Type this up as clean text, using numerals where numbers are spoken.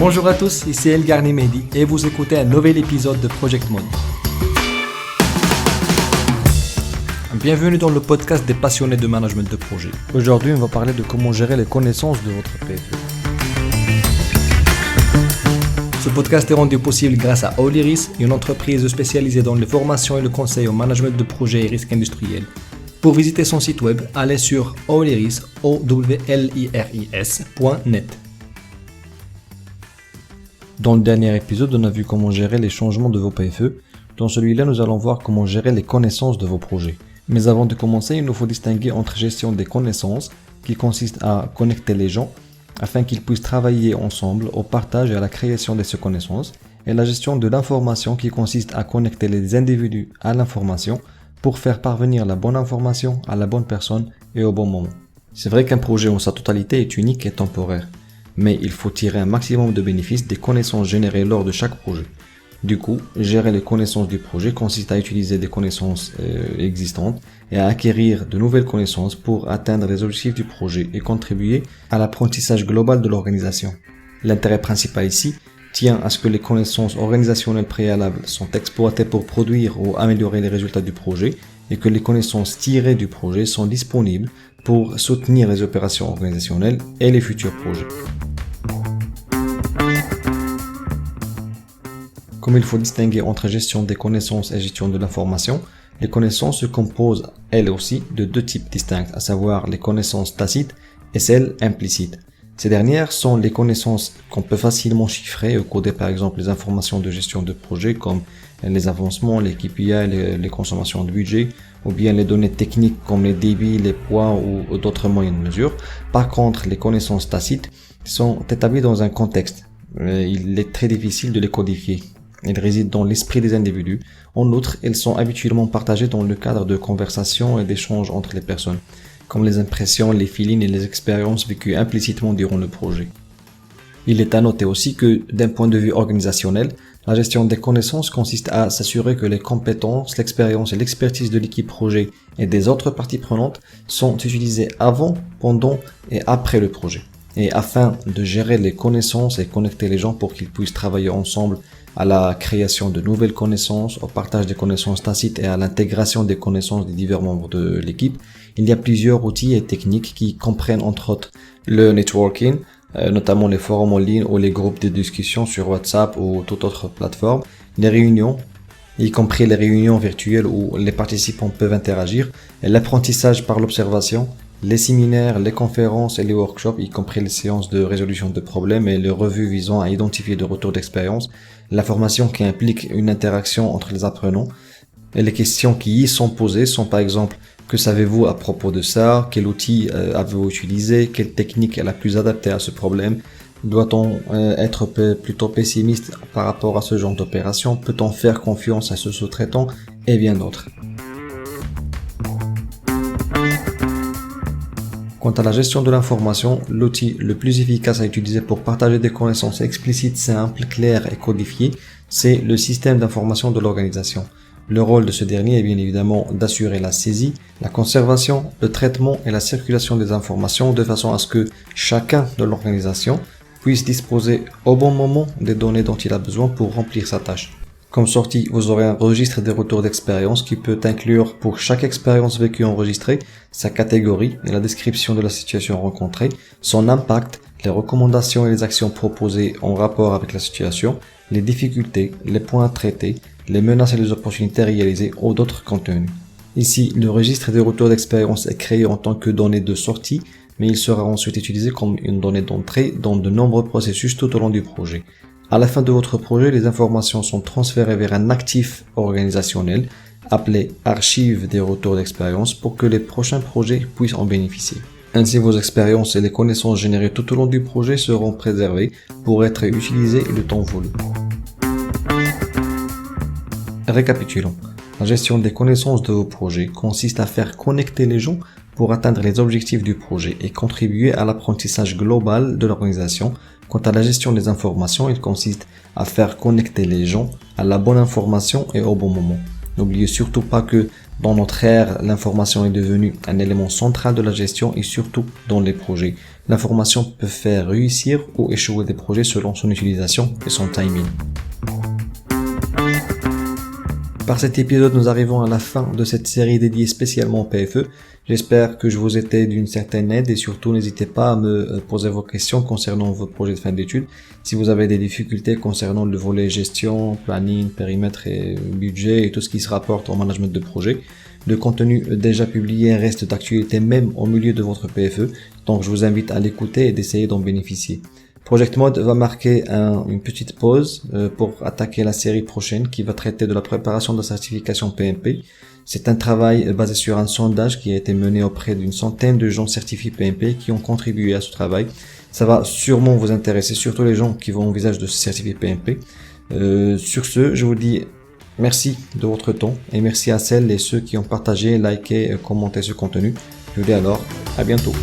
Bonjour à tous, ici El Garni Mehdi et vous écoutez un nouvel épisode de Project Mode. Bienvenue dans le podcast des passionnés de management de projet. Aujourd'hui, on va parler de comment gérer les connaissances de votre PFE. Ce podcast est rendu possible grâce à Oliris, une entreprise spécialisée dans les formations et le conseil au management de projets et risques industriels. Pour visiter son site web, allez sur oliris.net. Dans le dernier épisode, on a vu comment gérer les changements de vos PFE. Dans celui-là, nous allons voir comment gérer les connaissances de vos projets. Mais avant de commencer, il nous faut distinguer entre gestion des connaissances, qui consiste à connecter les gens, afin qu'ils puissent travailler ensemble au partage et à la création de ces connaissances, et la gestion de l'information qui consiste à connecter les individus à l'information pour faire parvenir la bonne information à la bonne personne et au bon moment. C'est vrai qu'un projet en sa totalité est unique et temporaire, mais il faut tirer un maximum de bénéfices des connaissances générées lors de chaque projet. Du coup, gérer les connaissances du projet consiste à utiliser des connaissances existantes et à acquérir de nouvelles connaissances pour atteindre les objectifs du projet et contribuer à l'apprentissage global de l'organisation. L'intérêt principal ici tient à ce que les connaissances organisationnelles préalables sont exploitées pour produire ou améliorer les résultats du projet et que les connaissances tirées du projet sont disponibles pour soutenir les opérations organisationnelles et les futurs projets. Comme il faut distinguer entre gestion des connaissances et gestion de l'information, les connaissances se composent, elles aussi, de deux types distincts, à savoir les connaissances tacites et celles implicites. Ces dernières sont les connaissances qu'on peut facilement chiffrer, coder par exemple les informations de gestion de projet comme les avancements, les KPI, les consommations de budget, ou bien les données techniques comme les débits, les poids ou d'autres moyens de mesure. Par contre, les connaissances tacites sont établies dans un contexte. Il est très difficile de les codifier. Elles résident dans l'esprit des individus. En outre, elles sont habituellement partagées dans le cadre de conversations et d'échanges entre les personnes, comme les impressions, les feelings et les expériences vécues implicitement durant le projet. Il est à noter aussi que, d'un point de vue organisationnel, la gestion des connaissances consiste à s'assurer que les compétences, l'expérience et l'expertise de l'équipe projet et des autres parties prenantes sont utilisées avant, pendant et après le projet. Et afin de gérer les connaissances et connecter les gens pour qu'ils puissent travailler ensemble à la création de nouvelles connaissances, au partage des connaissances tacites et à l'intégration des connaissances des divers membres de l'équipe, il y a plusieurs outils et techniques qui comprennent entre autres le networking, notamment les forums en ligne ou les groupes de discussion sur WhatsApp ou toute autre plateforme, les réunions, y compris les réunions virtuelles où les participants peuvent interagir, et l'apprentissage par l'observation, les séminaires, les conférences et les workshops, y compris les séances de résolution de problèmes et les revues visant à identifier des retours d'expérience, la formation qui implique une interaction entre les apprenants, et les questions qui y sont posées sont par exemple: que savez-vous à propos de ça? Quel outil avez-vous utilisé? Quelle technique est la plus adaptée à ce problème? Doit-on être plutôt pessimiste par rapport à ce genre d'opération? Peut-on faire confiance à ce sous-traitant? Et bien d'autres. Quant à la gestion de l'information, l'outil le plus efficace à utiliser pour partager des connaissances explicites, simples, claires et codifiées, c'est le système d'information de l'organisation. Le rôle de ce dernier est bien évidemment d'assurer la saisie, la conservation, le traitement et la circulation des informations de façon à ce que chacun de l'organisation puisse disposer au bon moment des données dont il a besoin pour remplir sa tâche. Comme sortie, vous aurez un registre des retours d'expérience qui peut inclure pour chaque expérience vécue enregistrée sa catégorie et la description de la situation rencontrée, son impact, les recommandations et les actions proposées en rapport avec la situation, les difficultés, les points à traiter, les menaces et les opportunités réalisées ou d'autres contenus. Ici, le registre des retours d'expérience est créé en tant que donnée de sortie, mais il sera ensuite utilisé comme une donnée d'entrée dans de nombreux processus tout au long du projet. À la fin de votre projet, les informations sont transférées vers un actif organisationnel appelé archive des retours d'expérience pour que les prochains projets puissent en bénéficier. Ainsi, vos expériences et les connaissances générées tout au long du projet seront préservées pour être utilisées le temps voulu. Récapitulons. La gestion des connaissances de vos projets consiste à faire connecter les gens pour atteindre les objectifs du projet et contribuer à l'apprentissage global de l'organisation. Quant à la gestion des informations, il consiste à faire connecter les gens à la bonne information et au bon moment. N'oubliez surtout pas que Dans notre ère, l'information est devenue un élément central de la gestion et surtout dans les projets. L'information peut faire réussir ou échouer des projets selon son utilisation et son timing. Par cet épisode, nous arrivons à la fin de cette série dédiée spécialement au PFE. J'espère que je vous ai été d'une certaine aide et surtout n'hésitez pas à me poser vos questions concernant vos projets de fin d'études. Si vous avez des difficultés concernant le volet gestion, planning, périmètre et budget et tout ce qui se rapporte au management de projet, le contenu déjà publié reste d'actualité même au milieu de votre PFE, donc je vous invite à l'écouter et d'essayer d'en bénéficier. Project Mode va marquer une petite pause pour attaquer la série prochaine qui va traiter de la préparation de la certification PMP. C'est un travail basé sur un sondage qui a été mené auprès d'une centaine de gens certifiés PMP qui ont contribué à ce travail. Ça va sûrement vous intéresser, surtout les gens qui vont envisager de se certifier PMP. Sur ce, je vous dis merci de votre temps et merci à celles et ceux qui ont partagé, liké, commenté ce contenu. Je vous dis alors à bientôt.